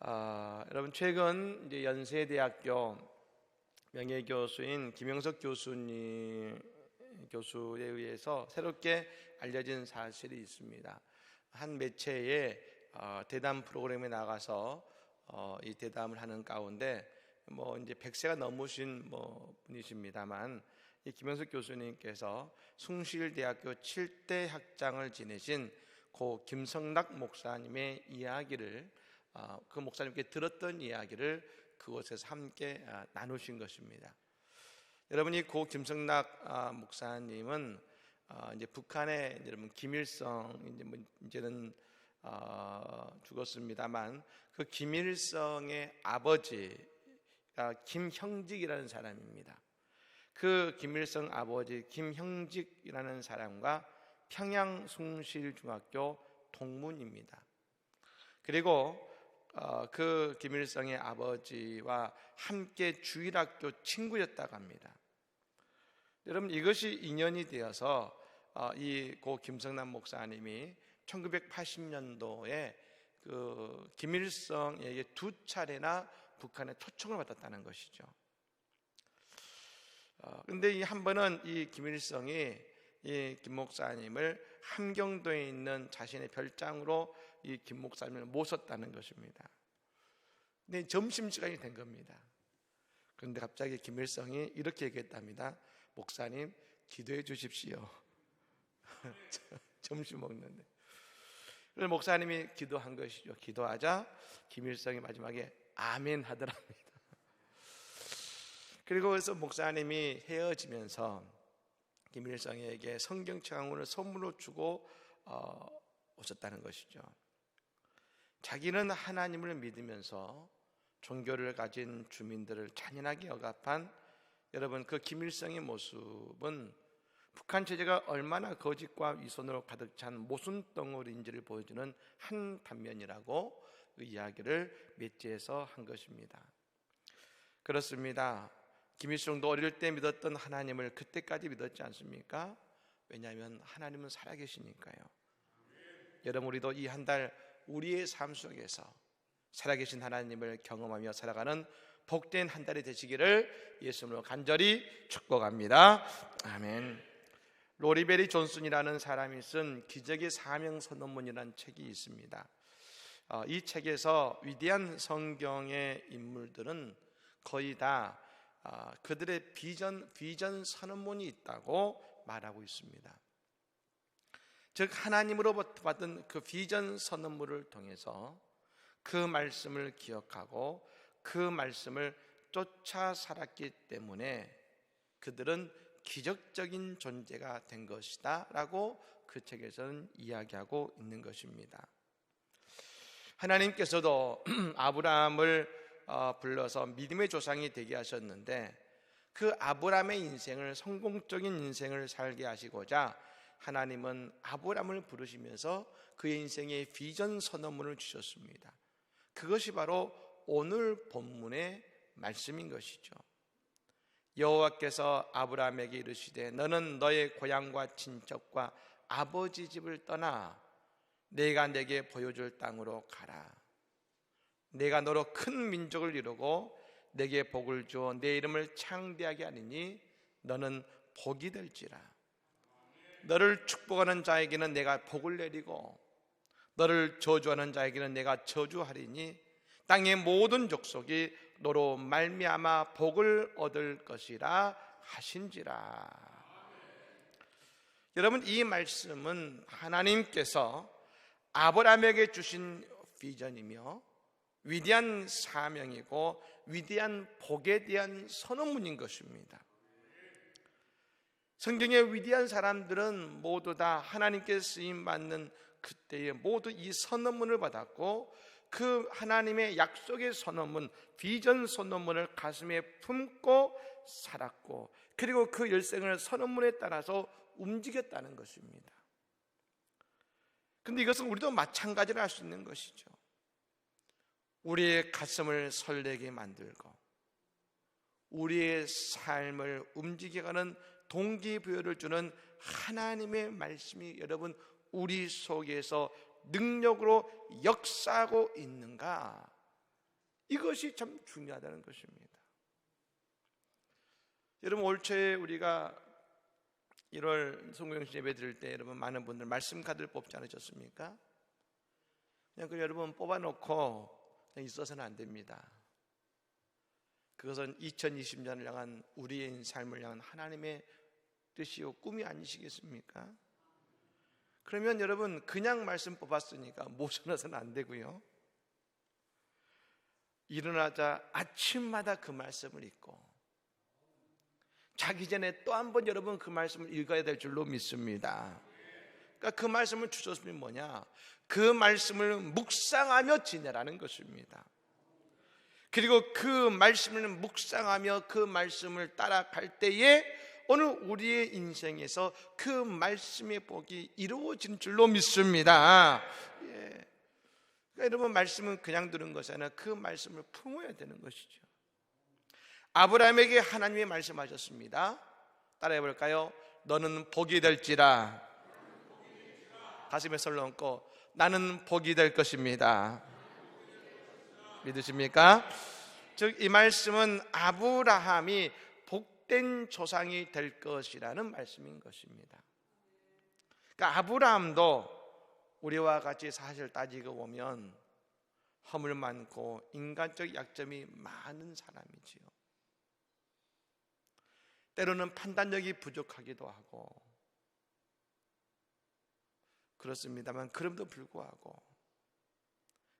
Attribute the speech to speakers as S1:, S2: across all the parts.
S1: 여러분 최근 이제 연세대학교 명예교수인 김영석 교수에 의해서 새롭게 알려진 사실이 있습니다. 한 매체에 대담 프로그램에 나가서 이 대담을 하는 가운데 이제 100세가 넘으신 분이십니다만 이 김영석 교수님께서 숭실대학교 7대 학장을 지내신 고 김성락 목사님의 이야기를 그 목사님께 들었던 이야기를 그곳에서 함께 나누신 것입니다. 여러분이 고 김성락 목사님은 이제 북한의 여러분 김일성 이제는 죽었습니다만 그 김일성의 아버지가 김형직이라는 사람입니다. 그 김일성 아버지 김형직이라는 사람과 평양 숭실중학교 동문입니다. 그리고 그 김일성의 아버지와 함께 주일학교 친구였다고 합니다. 여러분 이것이 인연이 되어서 이 고 김성남 목사님이 1980년도에 그 김일성에게 2차례나 북한에 초청을 받았다는 것이죠. 그런데 이 한 번은 이 김일성이 이 김 목사님을 함경도에 있는 자신의 별장으로 이 김 목사님을 모셨다는 것입니다. 근데 점심시간이 된 겁니다. 그런데 갑자기 김일성이 이렇게 얘기했답니다. 목사님 기도해 주십시오. 점심 먹는데. 그래서 목사님이 기도한 것이죠. 기도하자 김일성이 마지막에 아멘 하더랍니다. 그리고 그래서 목사님이 헤어지면서 김일성에게 성경책을 선물로 주고 오셨다는 것이죠. 자기는 하나님을 믿으면서 종교를 가진 주민들을 잔인하게 억압한 여러분 그 김일성의 모습은 북한 체제가 얼마나 거짓과 위선으로 가득 찬 모순덩어리인지를 보여주는 한 단면이라고 그 이야기를 매체에서 한 것입니다. 그렇습니다. 김일성도 어릴 때 믿었던 하나님을 그때까지 믿었지 않습니까? 왜냐하면 하나님은 살아계시니까요. 여러분 우리도 이 한 달 우리의 삶 속에서 살아계신 하나님을 경험하며 살아가는 복된 한 달이 되시기를 예수님으로 간절히 축복합니다. 아멘. 로리베리 존슨이라는 사람이 쓴 기적의 사명 선언문이라는 책이 있습니다. 이 책에서 위대한 성경의 인물들은 거의 다 그들의 비전 선언문이 있다고 말하고 있습니다. 즉 하나님으로부터 받은 그 비전 선언문을 통해서 그 말씀을 기억하고 그 말씀을 쫓아 살았기 때문에 그들은 기적적인 존재가 된 것이다 라고 그 책에서는 이야기하고 있는 것입니다. 하나님께서도 아브라함을 불러서 믿음의 조상이 되게 하셨는데 그 아브라함의 인생을 성공적인 인생을 살게 하시고자 하나님은 아브라함을 부르시면서 그의 인생의 비전 선언문을 주셨습니다. 그것이 바로 오늘 본문의 말씀인 것이죠. 여호와께서 아브라함에게 이르시되 너는 너의 고향과 친척과 아버지 집을 떠나 내가 내게 보여줄 땅으로 가라. 내가 너로 큰 민족을 이루고 내게 복을 주어 내 이름을 창대하게 하리니 너는 복이 될지라. 너를 축복하는 자에게는 내가 복을 내리고 너를 저주하는 자에게는 내가 저주하리니 땅의 모든 족속이 너로 말미암아 복을 얻을 것이라 하신지라. 여러분 이 말씀은 하나님께서 아브라함에게 주신 비전이며 위대한 사명이고 위대한 복에 대한 선언문인 것입니다. 성경의 위대한 사람들은 모두 다 하나님께 쓰임받는 그때에 모두 이 선언문을 받았고 그 하나님의 약속의 선언문, 비전 선언문을 가슴에 품고 살았고 그리고 그 일생을 선언문에 따라서 움직였다는 것입니다. 그런데 이것은 우리도 마찬가지로 할 수 있는 것이죠. 우리의 가슴을 설레게 만들고 우리의 삶을 움직여가는 동기부여를 주는 하나님의 말씀이 여러분 우리 속에서 능력으로 역사하고 있는가? 이것이 참 중요하다는 것입니다. 여러분, 올 초에 우리가 1월 송구영신 예배 드릴 때 여러분 많은 분들 말씀 카드를 뽑지 않으셨습니까? 그냥 그 여러분 뽑아놓고 그냥 있어서는 안 됩니다. 그것은 2020년을 향한 우리의 삶을 향한 하나님의 뜻이요 꿈이 아니시겠습니까? 그러면 여러분 그냥 말씀 뽑았으니까 모셔놔서는 안 되고요, 일어나자 아침마다 그 말씀을 읽고 자기 전에 또 한 번 여러분 그 말씀을 읽어야 될 줄로 믿습니다. 그러니까 그 말씀을 주셨으면 뭐냐? 그 말씀을 묵상하며 지내라는 것입니다. 그리고 그 말씀을 묵상하며 그 말씀을 따라갈 때에 오늘 우리의 인생에서 그 말씀의 복이 이루어진 줄로 믿습니다. 그러니까 여러분 말씀은 그냥 들은 것이 아니라 그 말씀을 품어야 되는 것이죠. 아브라함에게 하나님이 말씀하셨습니다. 따라해 볼까요? 너는 복이 될지라. 가슴에 손을 얹고 나는 복이 될 것입니다. 믿으십니까? 즉 이 말씀은 아브라함이 복된 조상이 될 것이라는 말씀인 것입니다. 그러니까 아브라함도 우리와 같이 사실 따지고 보면 허물 많고 인간적 약점이 많은 사람이지요. 때로는 판단력이 부족하기도 하고 그렇습니다만, 그럼에도 불구하고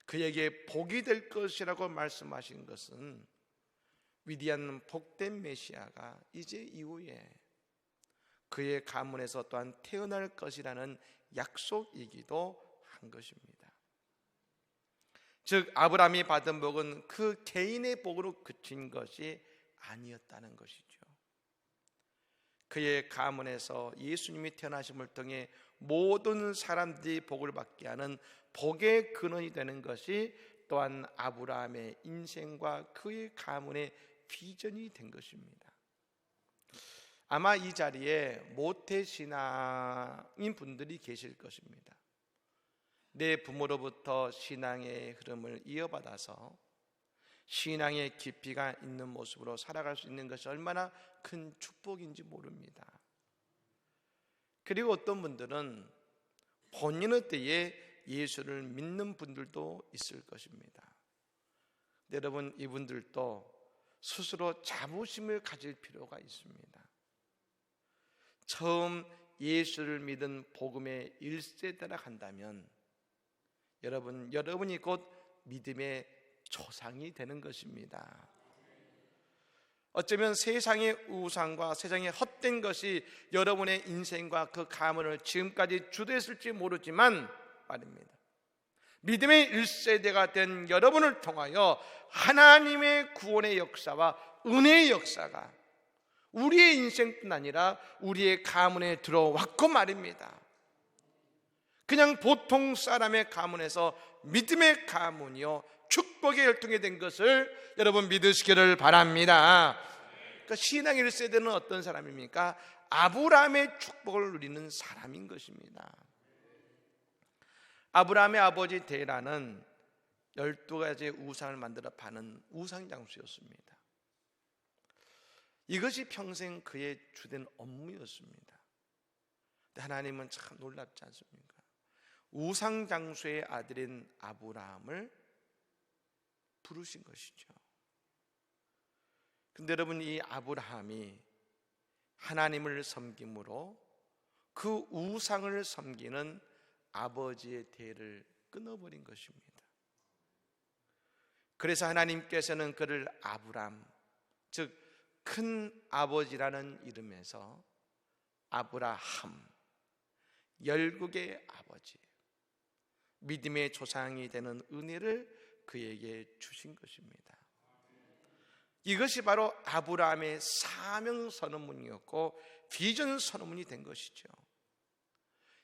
S1: 그에게 복이 될 것이라고 말씀하신 것은 위대한 복된 메시아가 이제 이후에 그의 가문에서 또한 태어날 것이라는 약속이기도 한 것입니다. 즉 아브라함이 받은 복은 그 개인의 복으로 그친 것이 아니었다는 것이죠. 그의 가문에서 예수님이 태어나심을 통해 모든 사람들이 복을 받게 하는 복의 근원이 되는 것이 또한 아브라함의 인생과 그의 가문의 비전이 된 것입니다. 아마 이 자리에 모태신앙인 분들이 계실 것입니다. 내 부모로부터 신앙의 흐름을 이어받아서 신앙의 깊이가 있는 모습으로 살아갈 수 있는 것이 얼마나 큰 축복인지 모릅니다. 그리고 어떤 분들은 본인의 때에 예수를 믿는 분들도 있을 것입니다. 여러분 이분들도 스스로 자부심을 가질 필요가 있습니다. 처음 예수를 믿은 복음의 1세대라 한다면 여러분이 곧 믿음의 조상이 되는 것입니다. 어쩌면 세상의 우상과 세상의 헛된 것이 여러분의 인생과 그 가문을 지금까지 주도했을지 모르지만 말입니다, 믿음의 1세대가 된 여러분을 통하여 하나님의 구원의 역사와 은혜의 역사가 우리의 인생뿐 아니라 우리의 가문에 들어왔고 말입니다. 그냥 보통 사람의 가문에서 믿음의 가문이요 축복의 혈통이 된 것을 여러분 믿으시기를 바랍니다. 그러니까 신앙의 1세대는 어떤 사람입니까? 아브라함의 축복을 누리는 사람인 것입니다. 아브라함의 아버지 데라는 12가지의 우상을 만들어 파는 우상장수였습니다. 이것이 평생 그의 주된 업무였습니다. 근데 하나님은 참 놀랍지 않습니까? 우상장수의 아들인 아브라함을 부르신 것이죠. 근데 여러분 이 아브라함이 하나님을 섬김으로 그 우상을 섬기는 아버지의 대를 끊어버린 것입니다. 그래서 하나님께서는 그를 아브람, 즉 큰 아버지라는 이름에서 아브라함, 열국의 아버지, 믿음의 조상이 되는 은혜를 그에게 주신 것입니다. 이것이 바로 아브라함의 사명 선언문이었고 비전 선언문이 된 것이죠.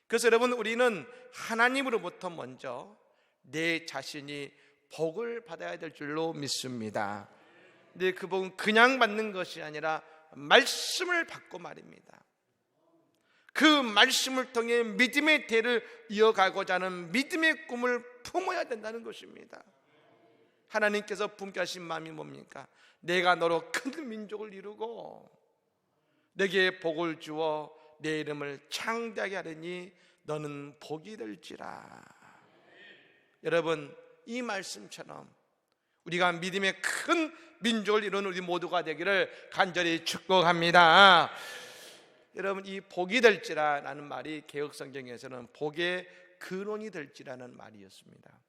S1: 그래서 여러분 우리는 하나님으로부터 먼저 내 자신이 복을 받아야 될 줄로 믿습니다. 근데 그 복은 그냥 받는 것이 아니라 말씀을 받고 말입니다. 그 말씀을 통해 믿음의 대를 이어가고자 하는 믿음의 꿈을 품어야 된다는 것입니다. 하나님께서 품게 하신 마음이 뭡니까? 내가 너로 큰 민족을 이루고 내게 복을 주어 내 이름을 창대하게 하려니 너는 복이 될지라. 여러분, 이 말씀처럼 우리가 믿음의 큰 민족을 이루는 우리 모두가 되기를 간절히 축복합니다. 여러분, 이 복이 될지라라는 말이 개역성경에서는 복의 근원이 될지라는 말이었습니다.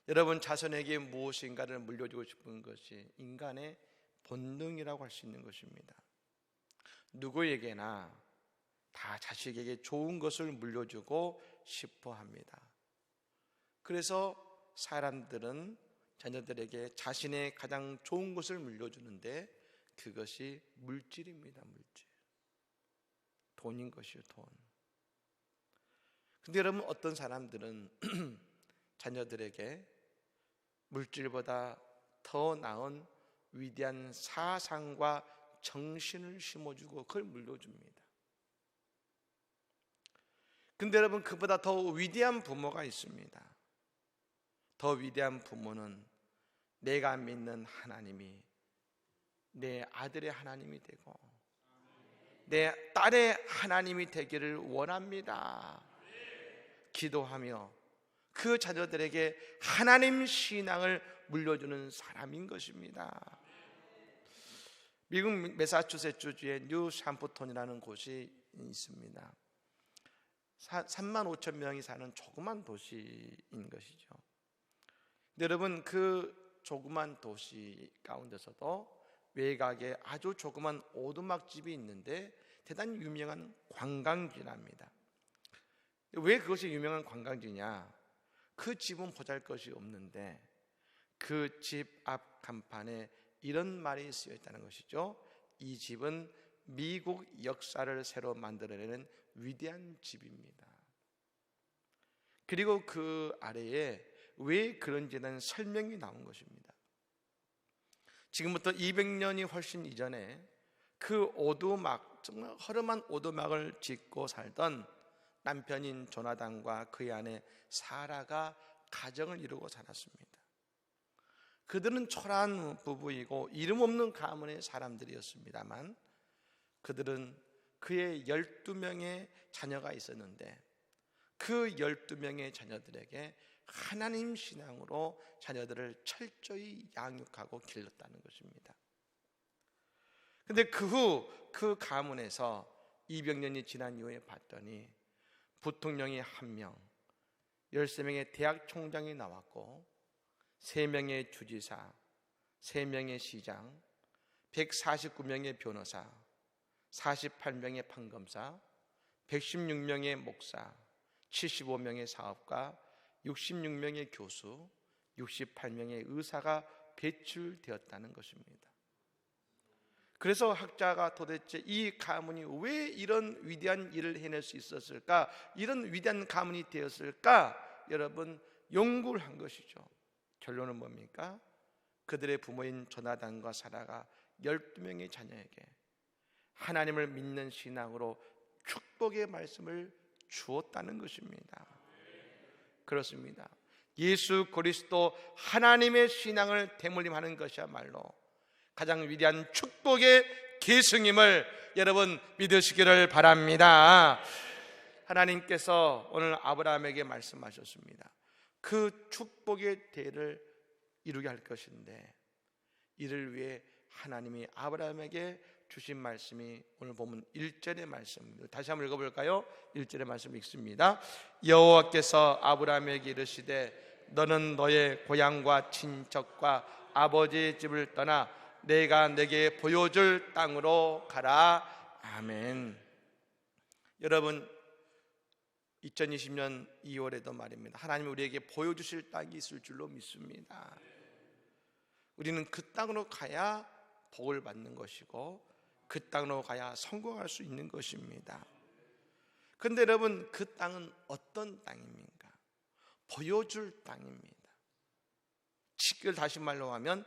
S1: 여러분, 자손에게 무엇인가를 물려주고 싶은 것이 인간의 본능이라고 할 수 있는 것입니다. 누구에게나 다 자식에게 좋은 것을 물려주고 싶어 합니다. 그래서 사람들은 자녀들에게 자신의 가장 좋은 것을 물려주는데 그것이 물질입니다. 물질. 돈인 것이요, 돈. 근데 여러분, 어떤 사람들은 자녀들에게 물질보다 더 나은 위대한 사상과 정신을 심어주고 그걸 물려줍니다. 근데 여러분, 그보다 더 위대한 부모가 있습니다. 더 위대한 부모는 내가 믿는 하나님이 내 아들의 하나님이 되고 내 딸의 하나님이 되기를 원합니다. 기도하며 그 자녀들에게 하나님 신앙을 물려주는 사람인 것입니다. 미국 매사추세츠주의 뉴샴프톤이라는 곳이 있습니다. 3만 5천 명이 사는 조그만 도시인 것이죠. 근데 여러분, 그 조그만 도시 가운데서도 외곽에 아주 조그만 오두막집이 있는데 대단히 유명한 관광지랍니다. 왜 그것이 유명한 관광지냐? 그 집은 보잘것이 없는데 그 집 앞 간판에 이런 말이 쓰여 있다는 것이죠. 이 집은 미국 역사를 새로 만들어내는 위대한 집입니다. 그리고 그 아래에 왜 그런지는 설명이 나온 것입니다. 지금부터 200년이 훨씬 이전에 그 오두막, 정말 허름한 오두막을 짓고 살던 남편인 조나단과 그의 아내 사라가 가정을 이루고 살았습니다. 그들은 초라한 부부이고 이름 없는 가문의 사람들이었습니다만 그들은 그의 12명의 자녀가 있었는데 그 12명의 자녀들에게 하나님 신앙으로 자녀들을 철저히 양육하고 길렀다는 것입니다. 그런데 그 후 그 가문에서 200년이 지난 이후에 봤더니 부통령이 1명, 13명의 대학 총장이 나왔고 3명의 주지사, 3명의 시장, 149명의 변호사, 48명의 판검사, 116명의 목사, 75명의 사업가, 66명의 교수, 68명의 의사가 배출되었다는 것입니다. 그래서 학자가 도대체 이 가문이 왜 이런 위대한 일을 해낼 수 있었을까? 이런 위대한 가문이 되었을까? 여러분, 연구를 한 것이죠. 결론은 뭡니까? 그들의 부모인 조나단과 사라가 12명의 자녀에게 하나님을 믿는 신앙으로 축복의 말씀을 주었다는 것입니다. 그렇습니다. 예수 그리스도 하나님의 신앙을 대물림하는 것이야말로 가장 위대한 축복의 계승임을 여러분 믿으시기를 바랍니다. 하나님께서 오늘 아브라함에게 말씀하셨습니다. 그 축복의 대를 이루게 할 것인데 이를 위해 하나님이 아브라함에게 주신 말씀이 오늘 보면 1절의 말씀입니다. 다시 한번 읽어볼까요? 1절의 말씀 읽습니다. 여호와께서 아브라함에게 이르시되 너는 너의 고향과 친척과 아버지의 집을 떠나 내가 내게 보여줄 땅으로 가라. 아멘. 여러분, 2020년 2월에도 말입니다. 하나님이 우리에게 보여주실 땅이 있을 줄로 믿습니다. 우리는 그 땅으로 가야 복을 받는 것이고 그 땅으로 가야 성공할 수 있는 것입니다. 그런데 여러분, 그 땅은 어떤 땅입니까? 보여줄 땅입니다. 이걸 다시 말로 하면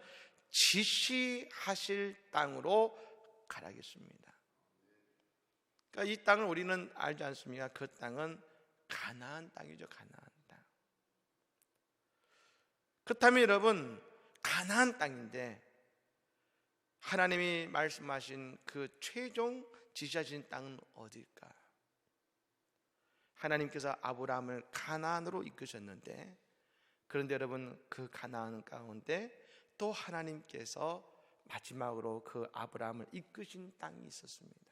S1: 지시하실 땅으로 가라겠습니다. 그러니까 이 땅을 우리는 알지 않습니까? 그 땅은 가나안 땅이죠. 가나안 땅. 그렇다면 여러분, 가나안 땅인데 하나님이 말씀하신 그 최종 지시하신 땅은 어디일까? 하나님께서 아브라함을 가나안으로 이끄셨는데, 그런데 여러분, 그 가나안 가운데 또 하나님께서 마지막으로 그 아브라함을 이끄신 땅이 있었습니다.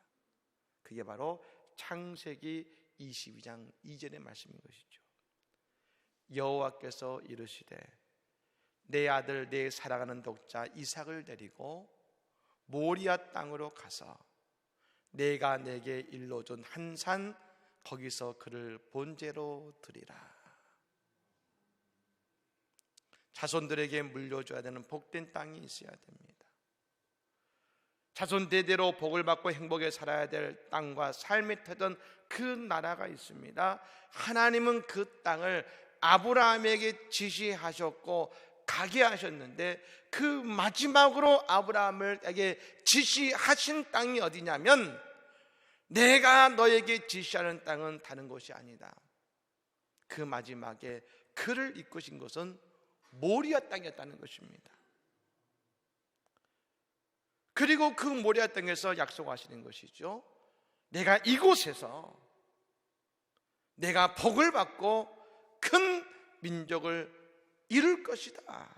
S1: 그게 바로 창세기 22장 2절의 말씀인 것이죠. 여호와께서 이르시되 내 아들 내 사랑하는 독자 이삭을 데리고 모리아 땅으로 가서 내가 내게 일러준 한 산 거기서 그를 번제로 드리라. 자손들에게 물려줘야 되는 복된 땅이 있어야 됩니다. 자손 대대로 복을 받고 행복에 살아야 될 땅과 삶의 터전 그 나라가 있습니다. 하나님은 그 땅을 아브라함에게 지시하셨고 가게 하셨는데, 그 마지막으로 아브라함에게 지시하신 땅이 어디냐면, 내가 너에게 지시하는 땅은 다른 곳이 아니다. 그 마지막에 그를 이끄신 것은 모리아 땅이었다는 것입니다. 그리고 그 모리아 땅에서 약속하시는 것이죠. 내가 이곳에서 내가 복을 받고 큰 민족을 이룰 것이다.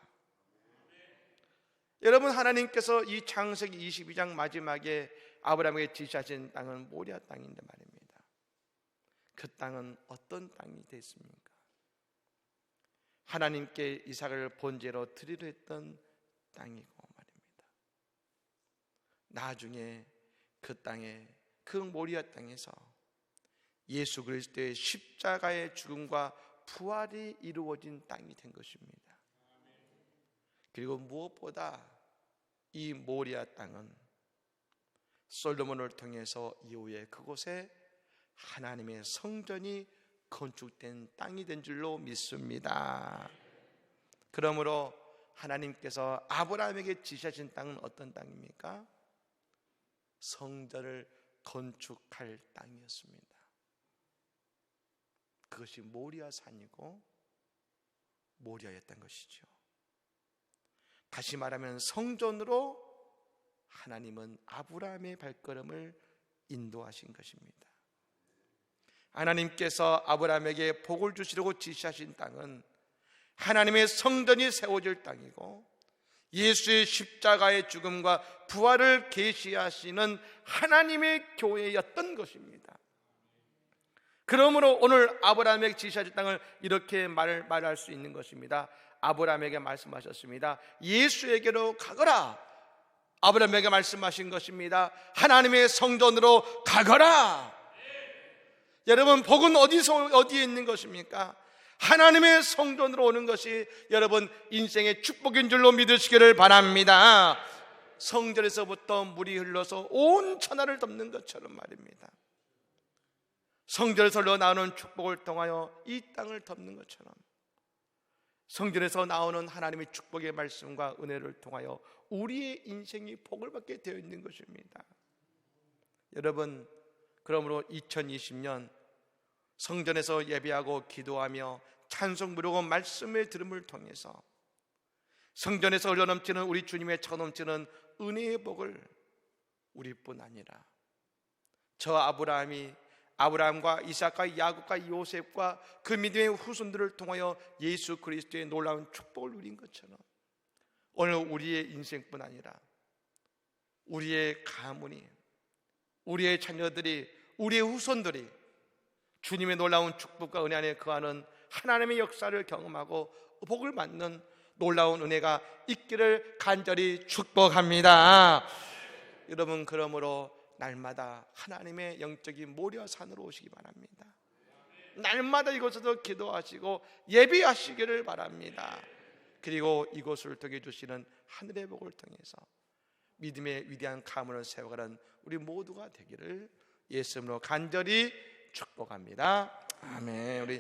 S1: 여러분, 하나님께서 이 창세기 22장 마지막에 아브라함에게 지시하신 땅은 모리아 땅인데 말입니다. 그 땅은 어떤 땅이 됐습니까? 하나님께 이삭을 번제로 드리려 했던 땅이고 말입니다. 나중에 그 땅에, 그 모리아 땅에서 예수 그리스도의 십자가의 죽음과 부활이 이루어진 땅이 된 것입니다. 그리고 무엇보다 이 모리아 땅은 솔로몬을 통해서 이후에 그곳에 하나님의 성전이 건축된 땅이 된 줄로 믿습니다. 그러므로 하나님께서 아브라함에게 지시하신 땅은 어떤 땅입니까? 성전을 건축할 땅이었습니다. 그것이 모리아 산이고 모리아였던 것이죠. 다시 말하면 성전으로 하나님은 아브라함의 발걸음을 인도하신 것입니다. 하나님께서 아브라함에게 복을 주시려고 지시하신 땅은 하나님의 성전이 세워질 땅이고 예수의 십자가의 죽음과 부활을 계시하시는 하나님의 교회였던 것입니다. 그러므로 오늘 아브라함에게 지시하신 땅을 이렇게 말할 수 있는 것입니다. 아브라함에게 말씀하셨습니다. 예수에게로 가거라. 아브라함에게 말씀하신 것입니다. 하나님의 성전으로 가거라. 여러분, 복은 어디에 있는 것입니까? 하나님의 성전으로 오는 것이 여러분 인생의 축복인 줄로 믿으시기를 바랍니다. 성전에서부터 물이 흘러서 온 천하를 덮는 것처럼 말입니다. 성전에서 흘러나오는 축복을 통하여 이 땅을 덮는 것처럼 성전에서 나오는 하나님의 축복의 말씀과 은혜를 통하여 우리의 인생이 복을 받게 되어 있는 것입니다. 여러분, 그러므로 2020년 성전에서 예배하고 기도하며 찬송 부르고 말씀을 들음을 통해서 성전에서 흘러넘치는 우리 주님의 차넘치는 은혜의 복을 우리뿐 아니라 저 아브라함과 이삭과 야곱과 요셉과 그 믿음의 후손들을 통하여 예수 그리스도의 놀라운 축복을 누린 것처럼 오늘 우리의 인생뿐 아니라 우리의 가문이, 우리의 자녀들이, 우리의 후손들이 주님의 놀라운 축복과 은혜 안에 거하는 하나님의 역사를 경험하고 복을 받는 놀라운 은혜가 있기를 간절히 축복합니다. 여러분, 그러므로 날마다 하나님의 영적인 모리아 산으로 오시기 바랍니다. 날마다 이곳에서 기도하시고 예배하시기를 바랍니다. 그리고 이곳을 통해 주시는 하늘의 복을 통해서 믿음의 위대한 가문을 세워가는 우리 모두가 되기를 예수 이름으로 간절히 축복합니다. 아멘. 우리